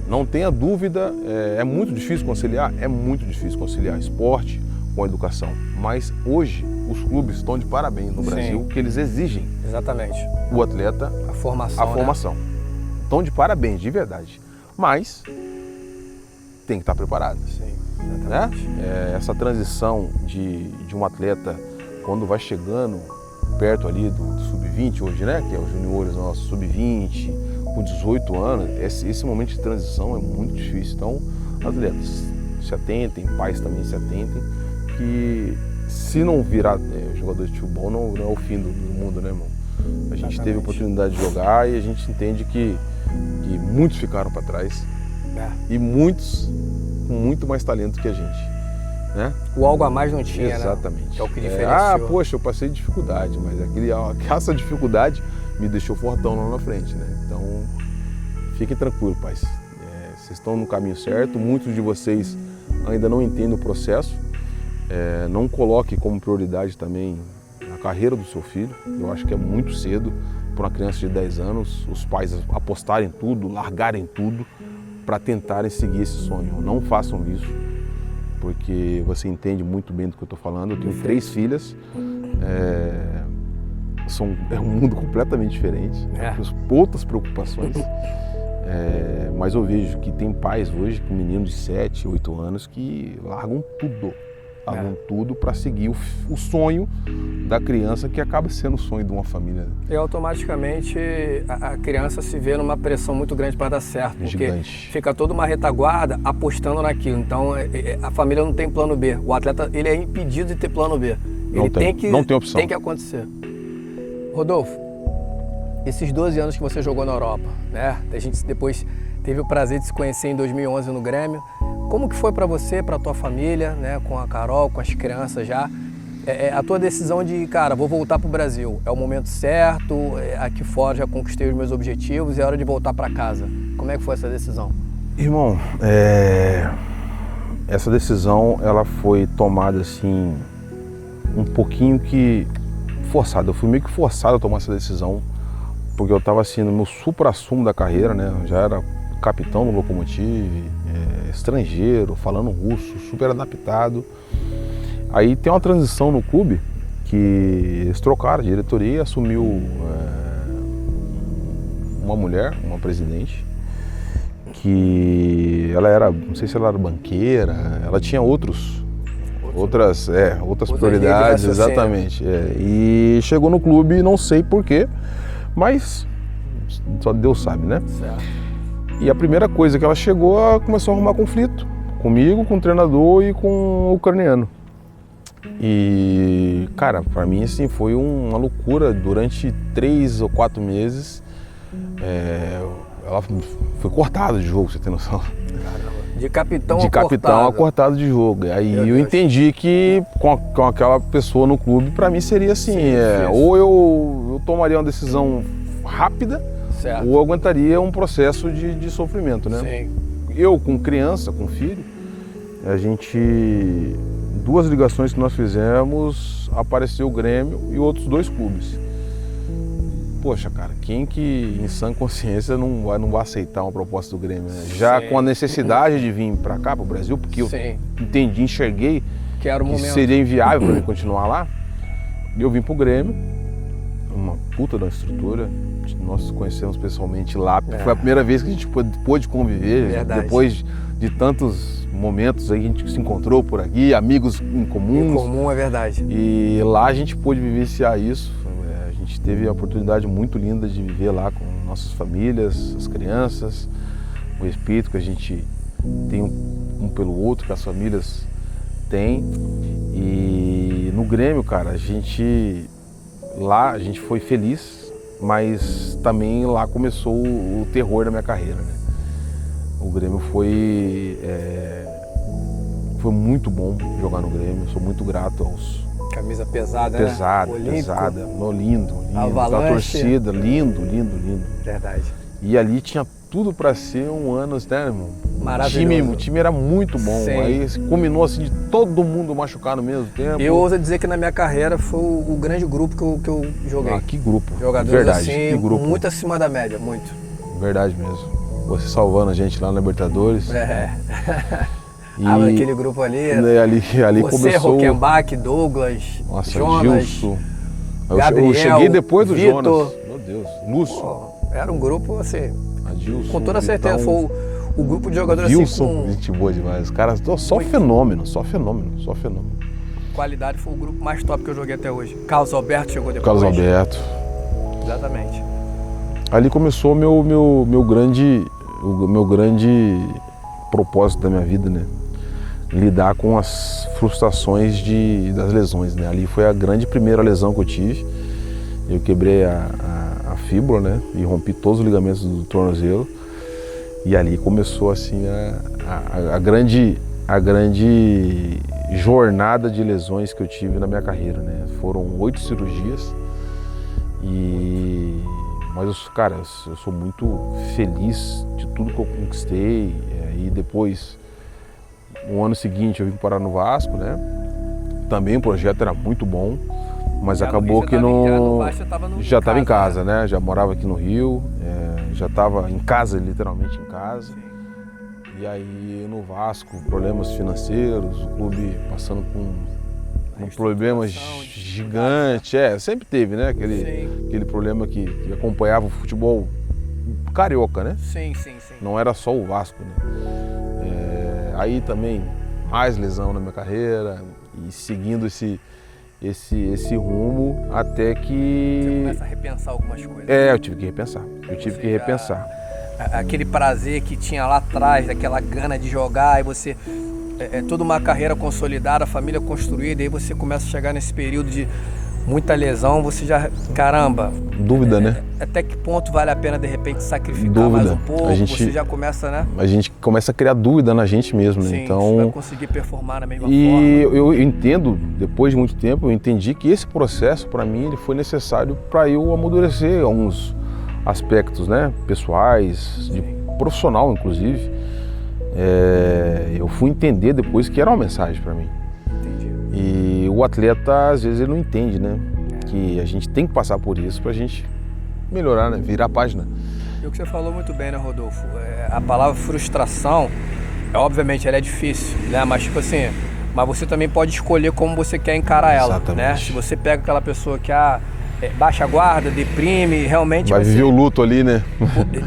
Não tenha dúvida, é muito difícil conciliar? É muito difícil conciliar esporte com a educação, mas hoje os clubes estão de parabéns no Brasil, que eles exigem o atleta a formação. Estão de parabéns, de verdade, mas tem que estar preparado. Né? Essa transição de um atleta quando vai chegando perto ali do sub-20 hoje, né? Que é os juniores nossos, sub-20, com 18 anos, esse momento de transição é muito difícil. Então, atletas se atentem, pais também se atentem, que se não virar jogador de futebol não é o fim do mundo, né, irmão? A gente teve a oportunidade de jogar e a gente entende que muitos ficaram para trás e muitos com muito mais talento que a gente, né? O algo a mais não tinha, exatamente. Né? Que é o que diferenciou. Poxa, eu passei dificuldade, mas essa dificuldade me deixou fortão lá na frente, né? Então, fiquem tranquilos, pais. Vocês estão no caminho certo, muitos de vocês ainda não entendem o processo. Não coloque como prioridade também a carreira do seu filho. Eu acho que é muito cedo para uma criança de 10 anos, os pais apostarem tudo, largarem tudo para tentarem seguir esse sonho. Não façam isso, porque você entende muito bem do que eu estou falando. Eu tenho 3 filhas, é um mundo completamente diferente, outras preocupações. Mas eu vejo que tem pais hoje com meninos de 7, 8 anos que largam tudo para seguir o sonho da criança, que acaba sendo o sonho de uma família. E automaticamente a criança se vê numa pressão muito grande para dar certo, porque fica toda uma retaguarda apostando naquilo. Então a família não tem plano B. O atleta ele é impedido de ter plano B. Não tem opção. Tem que acontecer. Rodolfo, esses 12 anos que você jogou na Europa, né? A gente depois teve o prazer de se conhecer em 2011 no Grêmio. Como que foi para você, para tua família, né? Com a Carol, com as crianças já? A tua decisão de, cara, vou voltar para o Brasil. É o momento certo, aqui fora já conquistei os meus objetivos, é hora de voltar para casa. Como é que foi essa decisão? Irmão, essa decisão ela foi tomada assim, um pouquinho que forçada. Eu fui meio que forçado a tomar essa decisão, porque eu estava assim no meu supra-sumo da carreira, né? Eu já era capitão no Lokomotiv, estrangeiro, falando russo, super adaptado. Aí tem uma transição no clube que eles trocaram a diretoria, assumiu uma mulher, uma presidente, que ela era, não sei se ela era banqueira, ela tinha outros outras Outras prioridades, linhas de raciocínio. exatamente. E chegou no clube, não sei porquê, mas só Deus sabe, né? Certo. E a primeira coisa que ela chegou, ela começou a arrumar conflito comigo, com o treinador e com o ucraniano. E, cara, pra mim, assim, foi uma loucura. Durante 3 ou 4 meses, ela foi cortada de jogo, você tem noção? De capitão De a capitão a cortado. cortado de jogo. Aí Meu eu Deus. entendi que com aquela pessoa no clube, pra mim seria assim, difícil. ou eu tomaria uma decisão rápida, Certo. ou eu aguentaria um processo de sofrimento, né? Sim. Eu, com criança, com filho, a gente... 2 ligações que nós fizemos, apareceu o Grêmio e outros 2 clubes. Poxa, cara, quem que em sã consciência não vai aceitar uma proposta do Grêmio, né? Já Sim. com a necessidade de vir pra cá, pro Brasil, porque eu Sim. entendi, enxerguei Que era o que momento. seria inviável para mim continuar lá. E eu vim pro Grêmio, uma puta da estrutura. Nós conhecemos pessoalmente lá. Foi a primeira vez que a gente pôde conviver. Verdade. Depois de tantos momentos aí, a gente se encontrou por aqui, amigos em Em comuns. comum, é verdade. E lá a gente pôde vivenciar isso. A gente teve a oportunidade muito linda de viver lá com nossas famílias, as crianças, o respeito que a gente tem um pelo outro, que as famílias têm. E no Grêmio, cara, a gente foi feliz, mas também lá começou o terror da minha carreira, né? O Grêmio foi muito bom jogar no Grêmio, eu sou muito grato aos... Camisa pesada, Pesada, né? Olímpico. pesada, no lindo, da Avalanche. torcida, lindo. Verdade. E ali tinha tudo para ser um ano, né, irmão? Maravilhoso. O time era muito bom. Sim. Aí combinou assim de todo mundo machucar no mesmo tempo. Eu ouso dizer que na minha carreira foi o grande grupo que eu joguei. Ah, que grupo. Jogadores Verdade, assim, que grupo. muito acima da média, muito. Verdade mesmo. Você salvando a gente lá na Libertadores. E Mas aquele grupo ali, né, ali você, começou... Rockenbach, Douglas, Nossa, Jonas, Gilson. Gabriel, Eu cheguei depois do Vitor. Jonas. Meu Deus. Lúcio. Pô, era um grupo assim, Adilson. com toda certeza, Vitão, foi o grupo de jogadores Wilson, assim com gente boa demais. Os caras, só fenômeno. qualidade, foi o grupo mais top que eu joguei até hoje. Carlos Alberto chegou depois. Carlos Alberto. Exatamente. Ali começou o meu grande propósito da minha vida, né? Lidar com as frustrações das lesões, né? Ali foi a grande primeira lesão que eu tive. Eu quebrei a fíbula, né? E rompi todos os ligamentos do tornozelo. E ali começou assim a grande jornada de lesões que eu tive na minha carreira, né? Foram 8 cirurgias. Mas, cara, eu sou muito feliz de tudo que eu conquistei. E depois, no ano seguinte, eu vim parar no Vasco, né? Também o projeto era muito bom, mas acabou que não... Já estava em casa, né? Já morava aqui no Rio, já estava em casa, literalmente em casa. E aí no Vasco, problemas financeiros, o clube passando por um problema gigante. Sempre teve, né? Aquele problema que acompanhava o futebol carioca, né? Sim. Não era só o Vasco, né? Aí também mais lesão na minha carreira e seguindo esse rumo até que... Você começa a repensar algumas coisas. Eu tive que repensar. Aquele prazer que tinha lá atrás, daquela gana de jogar, e você... toda uma carreira consolidada, a família construída, e aí você começa a chegar nesse período de muita lesão, você já... Caramba! Dúvida, né? Até que ponto vale a pena, de repente, sacrificar mais um pouco? Você já começa, né? A gente começa a criar dúvida na gente mesmo, né? Sim, então, você vai conseguir performar da mesma forma. E eu entendo, depois de muito tempo, eu entendi que esse processo, para mim, ele foi necessário para eu amadurecer alguns aspectos, né? Pessoais, de profissional, inclusive. Eu fui entender depois que era uma mensagem para mim. Entendi. E o atleta, às vezes, ele não entende, né? Que a gente tem que passar por isso pra gente melhorar, né? Virar a página. E o que você falou muito bem, né, Rodolfo? A palavra frustração, obviamente, ela é difícil, né? Mas, tipo assim, mas você também pode escolher como você quer encarar ela, Exatamente. né? Se você pega aquela pessoa que, baixa a guarda, deprime, realmente... Vai viver o luto ali, né?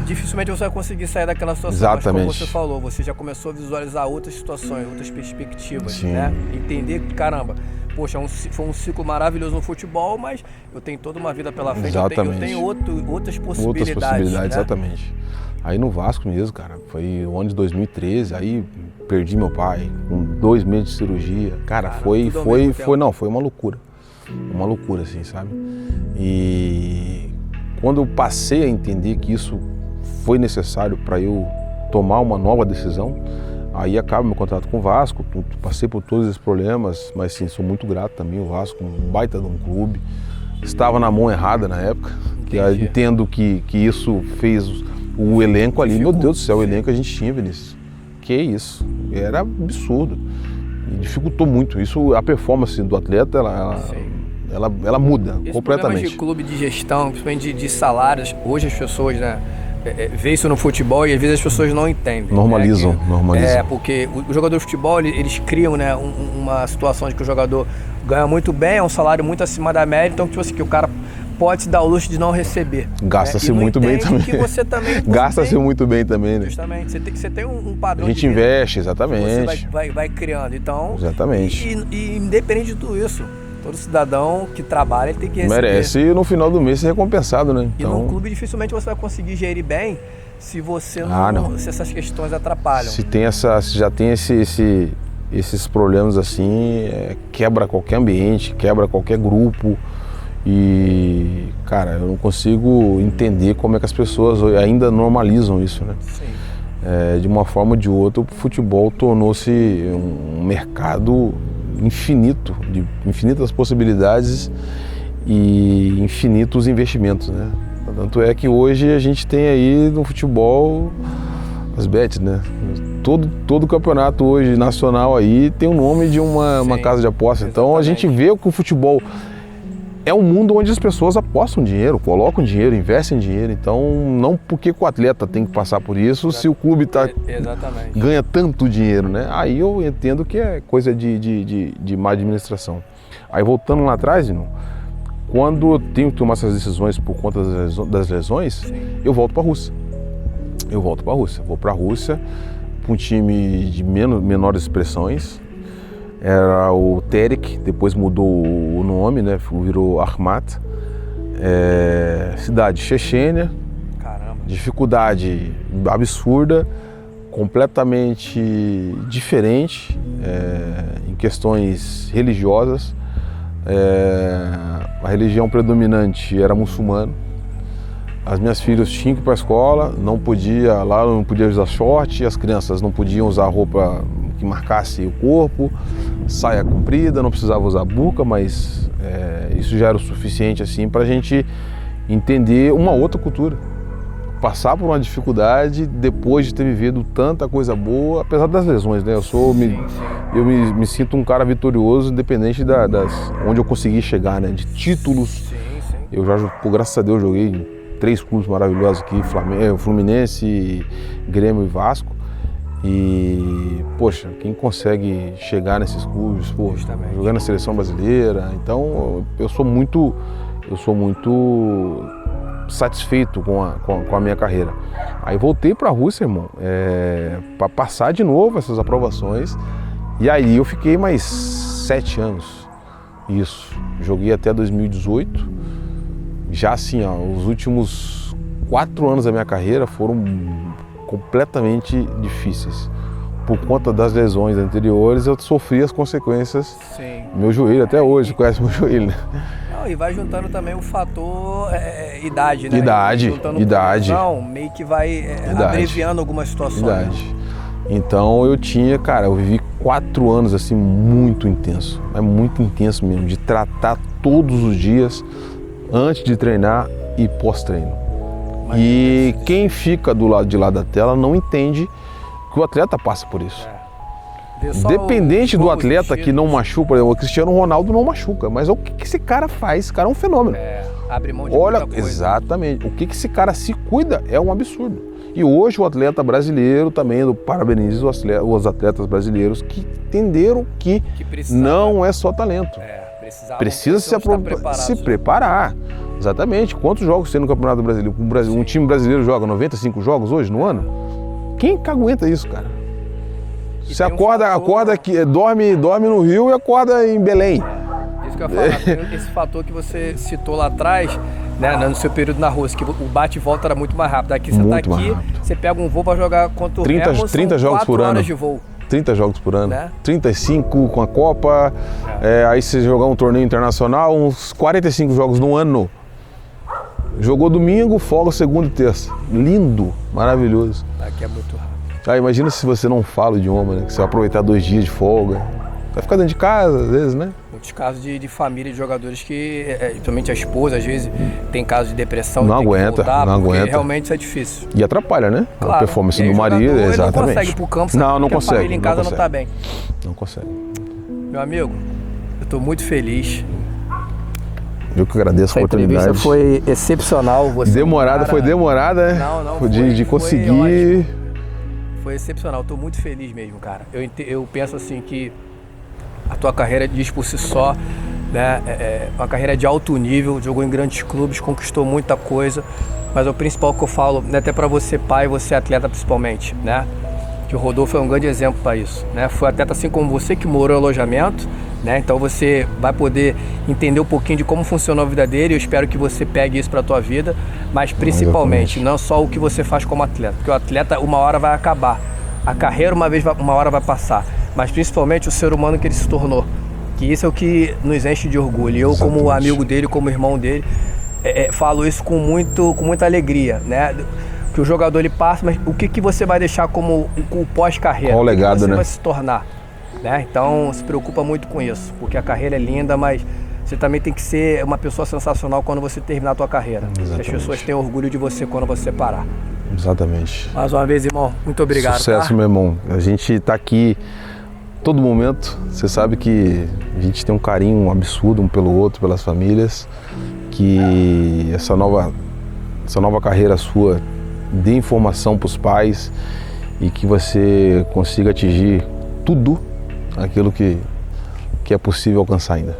Dificilmente você vai conseguir sair daquela situação. Exatamente. Mas como você falou, você já começou a visualizar outras situações, outras perspectivas, Sim. né? Entender que, caramba, poxa, foi um ciclo maravilhoso no futebol, mas eu tenho toda uma vida pela frente, Exatamente. eu tenho outras possibilidades. Outras possibilidades, né? Exatamente. Aí no Vasco mesmo, cara, foi o ano de 2013, aí perdi meu pai, com 2 meses de cirurgia. Cara, foi uma loucura. Uma loucura, assim, sabe? E quando eu passei a entender que isso foi necessário para eu tomar uma nova decisão, aí acaba meu contrato com o Vasco, passei por todos esses problemas, mas sim, sou muito grato também ao Vasco, um baita de um clube. Estava na mão errada na época, que eu entendo que isso fez o elenco ali, meu Deus do céu, o elenco que a gente tinha, Vinícius, que isso, era absurdo, e dificultou muito, isso, a performance do atleta, ela muda completamente. De clube de gestão, principalmente de salários, hoje as pessoas, né, vê isso no futebol e às vezes as pessoas não entendem. Normalizam. Porque o jogador de futebol, eles criam, né, uma situação de que o jogador ganha muito bem, é um salário muito acima da média, então tipo assim, que o cara pode se dar o luxo de não receber. Gasta-se muito bem também. Que você também Gasta-se muito bem também, né? Justamente. Você tem um padrão. A gente investe, exatamente. Você vai criando. Então, exatamente. E independente de tudo isso, todo cidadão que trabalha, ele tem que receber. Merece no final do mês ser recompensado, né? E num clube dificilmente você vai conseguir gerir bem se você não. Se essas questões atrapalham. Se já tem esses problemas assim, quebra qualquer ambiente, quebra qualquer grupo. E, cara, eu não consigo entender como é que as pessoas ainda normalizam isso, né? Sim. De uma forma ou de outra, o futebol tornou-se um mercado infinito, de infinitas possibilidades e infinitos investimentos, né? Tanto é que hoje a gente tem aí no futebol as bets, né? Todo campeonato hoje nacional aí tem o nome de uma casa de aposta. Então a gente vê que o futebol é um mundo onde as pessoas apostam dinheiro, colocam dinheiro, investem dinheiro. Então, não porque o atleta tem que passar por isso, se o clube ganha tanto dinheiro, né? Aí eu entendo que é coisa de má administração. Aí voltando lá atrás, quando eu tenho que tomar essas decisões por conta das lesões, eu volto para a Rússia. Vou para a Rússia, para um time de menores expressões. Era o Terek, depois mudou o nome, né? Virou Akhmat. Cidade Chechênia. Caramba. Dificuldade absurda, completamente diferente em questões religiosas. A religião predominante era muçulmana. As minhas filhas tinham que ir para a escola, não podia usar short, as crianças não podiam usar roupa que marcasse o corpo, saia comprida, não precisava usar burca, mas isso já era o suficiente assim para a gente entender uma outra cultura. Passar por uma dificuldade depois de ter vivido tanta coisa boa, apesar das lesões, né? Eu me sinto um cara vitorioso, independente onde eu consegui chegar, né? De títulos. Eu já, graças a Deus, joguei em 3 clubes maravilhosos aqui, Fluminense, Grêmio e Vasco. E, poxa, quem consegue chegar nesses clubes, jogando na seleção brasileira, então eu sou muito satisfeito com a minha carreira. Aí voltei para a Rússia, irmão, para passar de novo essas aprovações, e aí eu fiquei mais 7 anos, isso, joguei até 2018, já assim, os últimos 4 anos da minha carreira foram completamente difíceis. Por conta das lesões anteriores, eu sofri as consequências. Sim. Meu joelho, até hoje, conhece meu joelho, né? Não, e vai juntando também o fator idade, né? Idade. Posição, meio que vai abreviando algumas situações. Idade. Então eu vivi 4 anos assim muito intenso, muito intenso mesmo, de tratar todos os dias, antes de treinar e pós-treino. E quem fica do lado de lá da tela não entende que o atleta passa por isso. Dependente do atleta que não machuca, por exemplo, o Cristiano Ronaldo não machuca, mas o que esse cara faz? Esse cara é um fenômeno. Abre mão de muita coisa. Exatamente. O que esse cara se cuida é um absurdo. E hoje o atleta brasileiro também, eu parabenizo os atletas brasileiros que entenderam que não é só talento. Precisa se preparar. Exatamente. Quantos jogos tem no Campeonato Brasileiro? Um time brasileiro joga 95 jogos hoje no ano? Quem que aguenta isso, cara? Você acorda que dorme no Rio e acorda em Belém. Isso que eu ia falar, tem esse fator que você citou lá atrás, né, no seu período na Rússia, que o bate e volta era muito mais rápido. Aqui você muito tá aqui, você pega um voo para jogar contra o Remo, 30 jogos por ano. De voo. 30 jogos por ano, né? 35 com a Copa, aí você jogar um torneio internacional, uns 45 jogos no ano. Jogou domingo, folga segunda e terça. Lindo, maravilhoso. Aqui é muito rápido. Imagina se você não fala o idioma, né? Que você vai aproveitar 2 dias de folga. Vai ficar dentro de casa, às vezes, né? Muitos casos de família de jogadores que, principalmente a esposa, às vezes, tem casos de depressão. Não aguenta, não aguenta. Realmente isso é difícil. E atrapalha, né? Claro. A performance do marido, exatamente. Ele não consegue ir pro campo, não consegue. A família em casa não tá bem. Não consegue. Meu amigo, eu tô muito feliz. Eu que agradeço a oportunidade. A entrevista foi excepcional. Você demorada, foi demorada. Não, de conseguir. Foi excepcional, tô muito feliz mesmo, cara. Eu penso assim que a tua carreira diz por si só, né? Uma carreira de alto nível, jogou em grandes clubes, conquistou muita coisa, mas o principal que eu falo, né, até para você pai, você atleta principalmente, né? Que o Rodolfo é um grande exemplo para isso, né? Foi atleta assim como você que morou em alojamento, né? Então você vai poder entender um pouquinho de como funcionou a vida dele. Eu espero que você pegue isso para a tua vida, mas principalmente não só o que você faz como atleta, porque o atleta uma hora vai acabar, a carreira uma hora vai passar, mas principalmente o ser humano que ele se tornou, que isso é o que nos enche de orgulho. Eu como amigo dele, como irmão dele, falo isso com muita alegria, né? Que o jogador ele passa, mas o que você vai deixar como o pós-carreira? Qual o legado, você né? vai se tornar, né? Então se preocupa muito com isso, porque a carreira é linda, mas você também tem que ser uma pessoa sensacional quando você terminar a tua carreira. Que as pessoas tenham orgulho de você quando você parar. Exatamente. Mais uma vez, irmão, muito obrigado. Sucesso, tá? meu irmão. A gente tá aqui todo momento. Você sabe que a gente tem um carinho absurdo um pelo outro, pelas famílias. Que essa nova carreira sua dê informação para os pais e que você consiga atingir tudo aquilo que é possível alcançar ainda.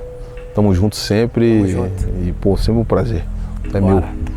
Tamo junto sempre. Tamo junto. E pô, sempre um prazer. É Bora. meu.